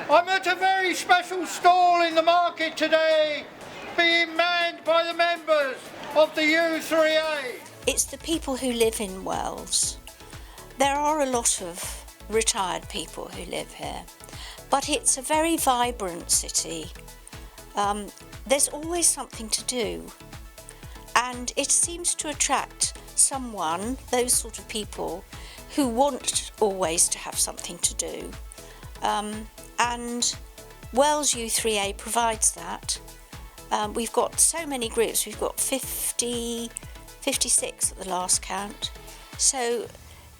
I'm at a very special stall in the market today, being manned by the members of the u3a. It's the people who live in Wells. There are a lot of retired people who live here, but it's a very vibrant city. There's always something to do, and it seems to attract those sort of people who want always to have something to do. And Wells u3a provides that. We've got so many groups, we've got 56 at the last count. So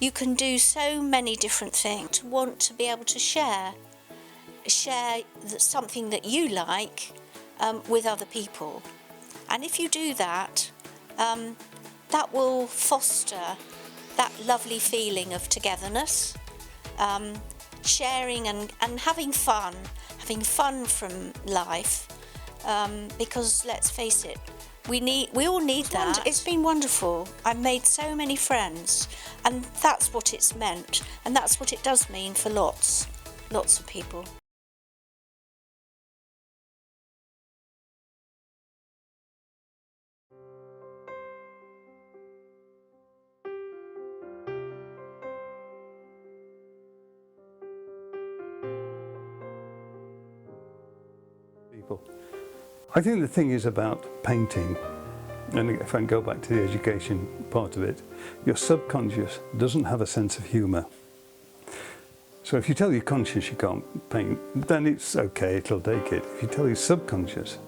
you can do so many different things. To want to be able to share something that you like with other people. And if you do that, that will foster that lovely feeling of togetherness, sharing and having fun from life, because let's face it, we all need that. It's been wonderful. I've made so many friends, and that's what it's meant, and that's what it does mean for lots of people. I think the thing is about painting, and if I can go back to the education part of it, your subconscious doesn't have a sense of humour. So if you tell your conscious you can't paint, then it's okay, it'll take it. If you tell your subconscious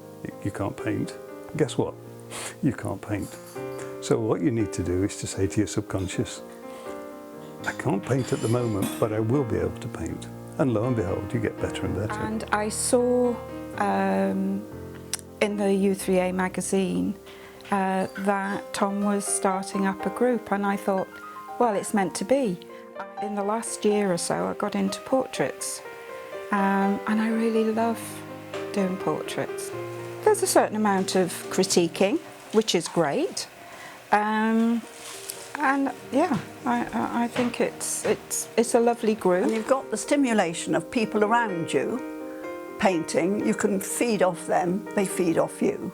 you can't paint, guess what? You can't paint. So what you need to do is to say to your subconscious, I can't paint at the moment, but I will be able to paint. And lo and behold, you get better and better. And I saw in the u3a magazine that Tom was starting up a group, and I thought, well, it's meant to be. In the last year or so I got into portraits, and I really love doing portraits. There's a certain amount of critiquing, which is great, and yeah, I think it's a lovely group. And you've got the stimulation of people around you painting. You can feed off them, they feed off you,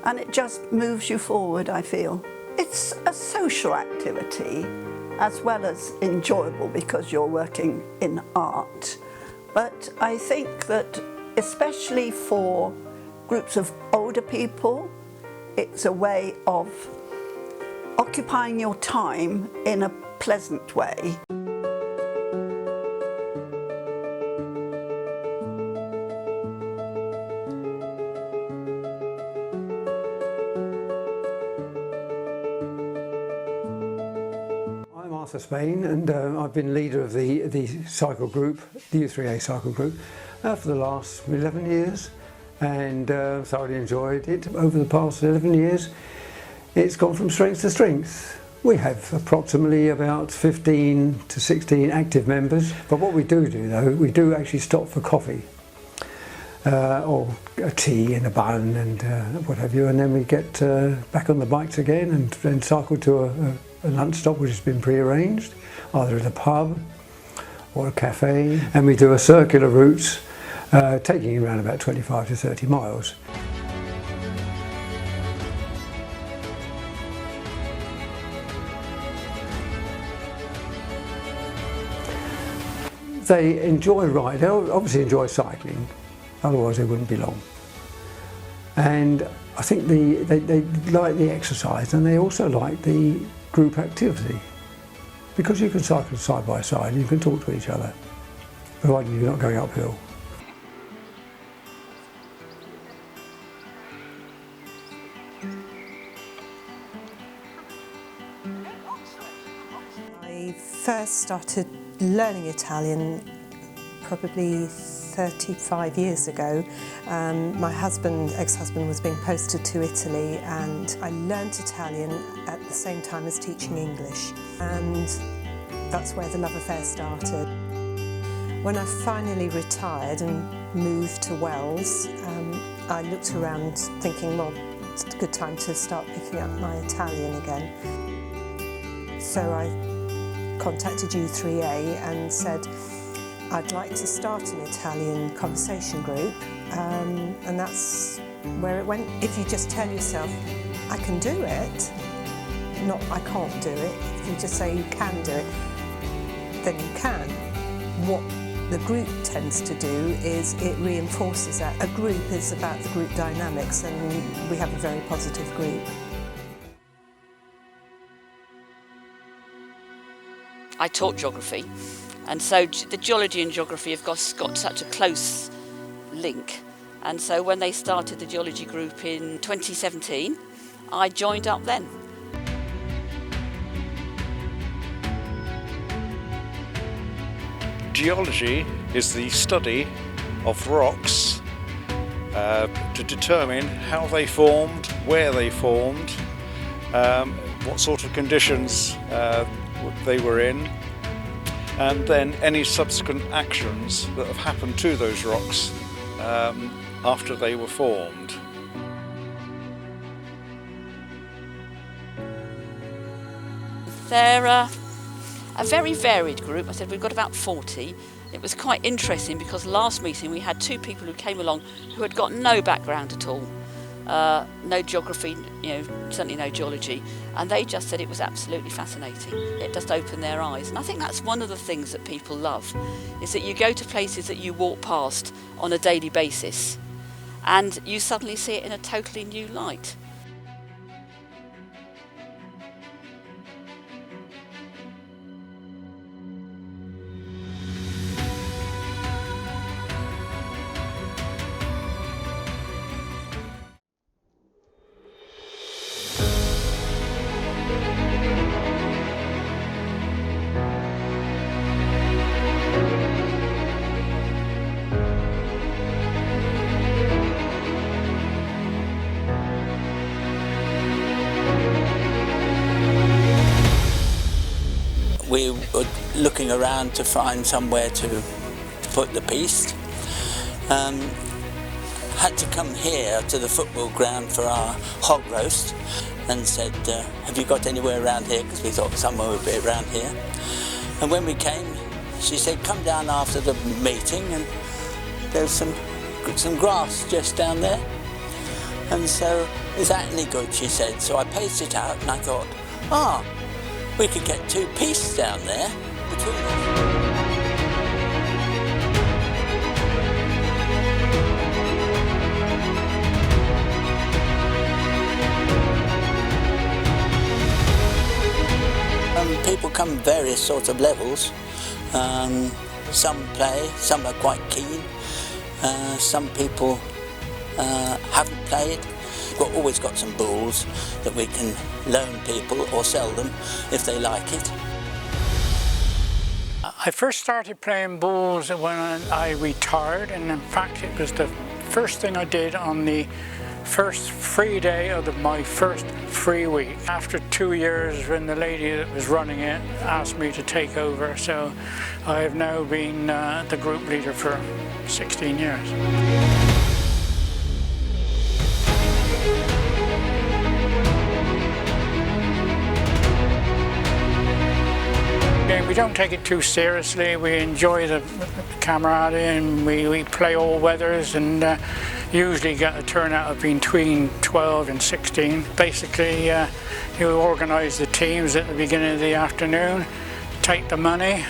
and it just moves you forward, I feel. It's a social activity as well as enjoyable because you're working in art, but I think that especially for groups of older people, it's a way of occupying your time in a pleasant way. Spain, and I've been leader of the cycle group, the u3a cycle group, for the last 11 years, and thoroughly enjoyed it. Over the past 11 years, it's gone from strength to strength. We have approximately about 15 to 16 active members, but what we do though, we do actually stop for coffee, or a tea and a bun and what have you, and then we get back on the bikes again and then cycle to a lunch stop which has been pre-arranged, either at a pub or a cafe, and we do a circular route taking around about 25 to 30 miles. They enjoy riding, they obviously enjoy cycling, otherwise they wouldn't be long. And I think they like the exercise, and they also like the group activity, because you can cycle side by side and you can talk to each other, provided you're not going uphill. I first started learning Italian probably 35 years ago. My ex-husband was being posted to Italy, and I learnt Italian at the same time as teaching English, and that's where the love affair started. When I finally retired and moved to Wells, I looked around thinking, well, it's a good time to start picking up my Italian again. So I contacted u3a and said, I'd like to start an Italian conversation group, and that's where it went. If you just tell yourself, I can do it, not I can't do it, if you just say you can do it, then you can. What the group tends to do is it reinforces that. A group is about the group dynamics, and we have a very positive group. I taught geography, and so the geology and geography have got such a close link. And so when they started the geology group in 2017, I joined up then. Geology is the study of rocks to determine how they formed, where they formed, what sort of conditions they were in, and then any subsequent actions that have happened to those rocks after they were formed. They're a very varied group. I said we've got about 40. It was quite interesting because last meeting we had 2 people who came along who had got no background at all, no geography, certainly no geology, and they just said it was absolutely fascinating. It just opened their eyes, and I think that's one of the things that people love, is that you go to places that you walk past on a daily basis, and you suddenly see it in a totally new light. We were looking around to find somewhere to put the piece. Had to come here to the football ground for our hog roast and said, have you got anywhere around here? Because we thought somewhere would be around here. And when we came, she said, come down after the meeting and there's some grass just down there. And so, is that any good, she said. So I paced it out and I thought, we could get 2 pieces down there between us. People come various sorts of levels. Some play, some are quite keen. Some people haven't played. We've always got some balls that we can loan people or sell them if they like it. I first started playing bowls when I retired, and in fact it was the first thing I did on the first free day of my first free week. After 2 years, when the lady that was running it asked me to take over, so I have now been the group leader for 16 years. We don't take it too seriously. We enjoy the camaraderie, and we play all weathers, and usually get a turnout of between 12 and 16. Basically, you organise the teams at the beginning of the afternoon, take the money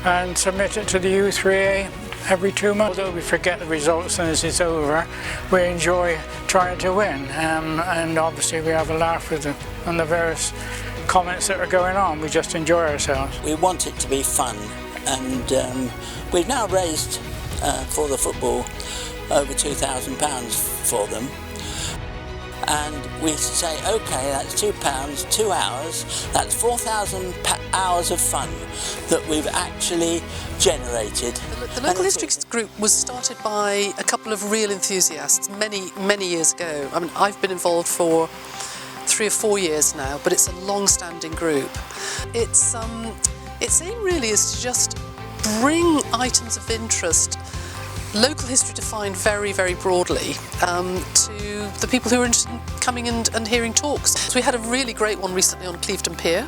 and submit it to the u3a every 2 months. Although we forget the results as it's over, we enjoy trying to win, and obviously we have a laugh with on the various comments that are going on. We just enjoy ourselves. We want it to be fun, and we've now raised for the football over £2,000 for them, and we say, okay, that's £2, 2 hours, that's 4,000 hours of fun that we've actually generated. The local history group was started by a couple of real enthusiasts many years ago. I mean, I've been involved for 3 or 4 years now, but it's a long-standing group. Its aim really is to just bring items of interest, local history defined very, very broadly, to the people who are interested in coming and hearing talks. So we had a really great one recently on Clevedon Pier,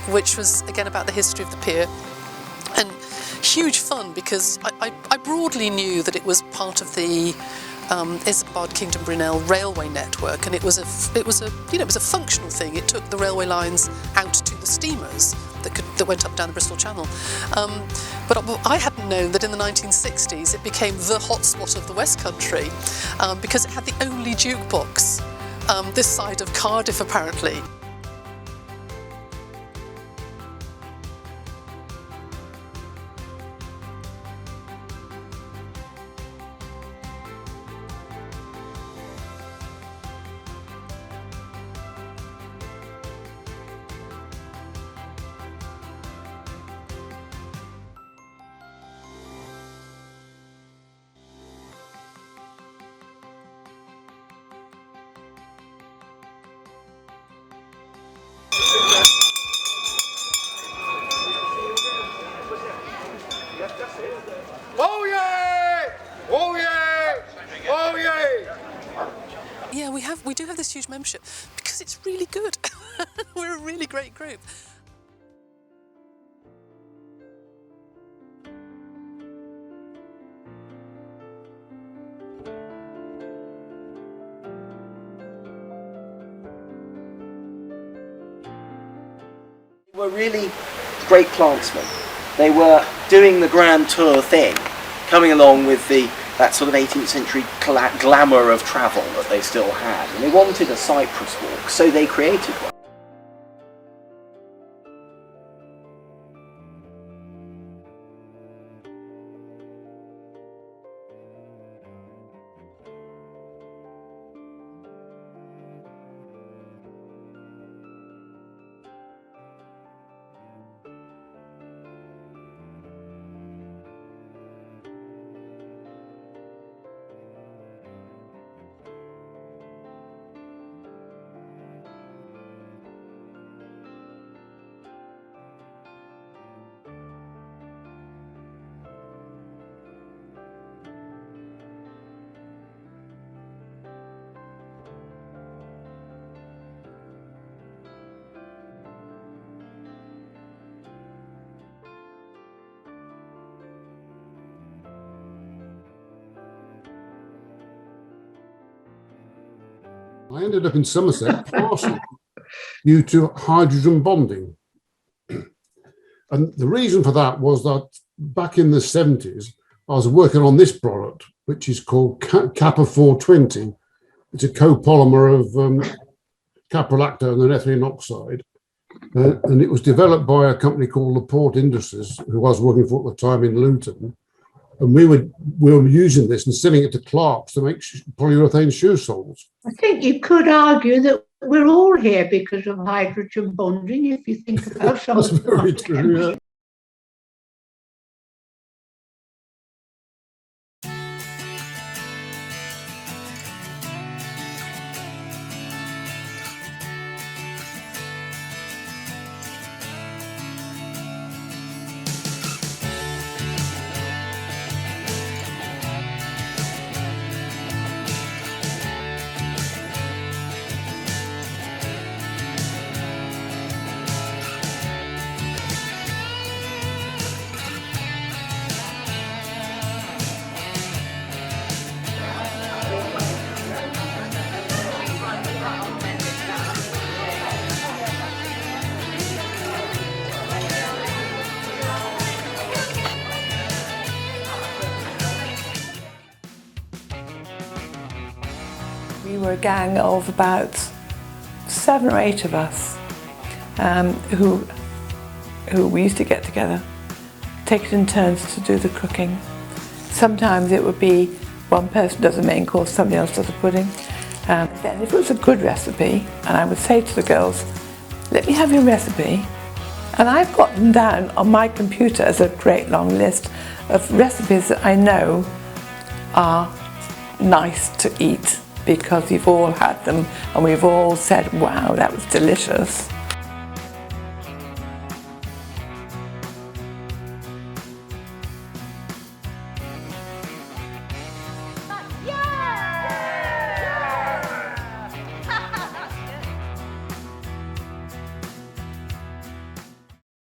which was again about the history of the pier. And huge fun because I broadly knew that it was part of the Isambard Kingdom Brunel railway network, and it was a functional thing. It took the railway lines out to the steamers that went up down the Bristol Channel. But I hadn't known that in the 1960s it became the hotspot of the West Country because it had the only jukebox this side of Cardiff, apparently. Oh yeah! Oh yeah! Oh yeah! Yeah, we do have this huge membership because it's really good. We're a really great group. They were really great plantsmen. They were doing the grand tour thing, coming along with that sort of 18th century glamour of travel that they still had. And they wanted a Cyprus walk, so they created one. I ended up in Somerset due to hydrogen bonding. And the reason for that was that back in the 70s, I was working on this product, which is called Kappa 420. It's a copolymer of caprolactone and ethylene oxide. And it was developed by a company called Laporte Industries, who I was working for at the time in Luton. And we were using this and selling it to clerks to make polyurethane shoe soles. I think you could argue that we're all here because of hydrogen bonding, if you think about some That's of the very true, yeah. We were a gang of about 7 or 8 of us who we used to get together, take it in turns to do the cooking. Sometimes it would be one person does the main course, somebody else does the pudding. Then if it was a good recipe, and I would say to the girls, let me have your recipe. And I've got them down on my computer as a great long list of recipes that I know are nice to eat, because we've all had them and we've all said, wow, that was delicious.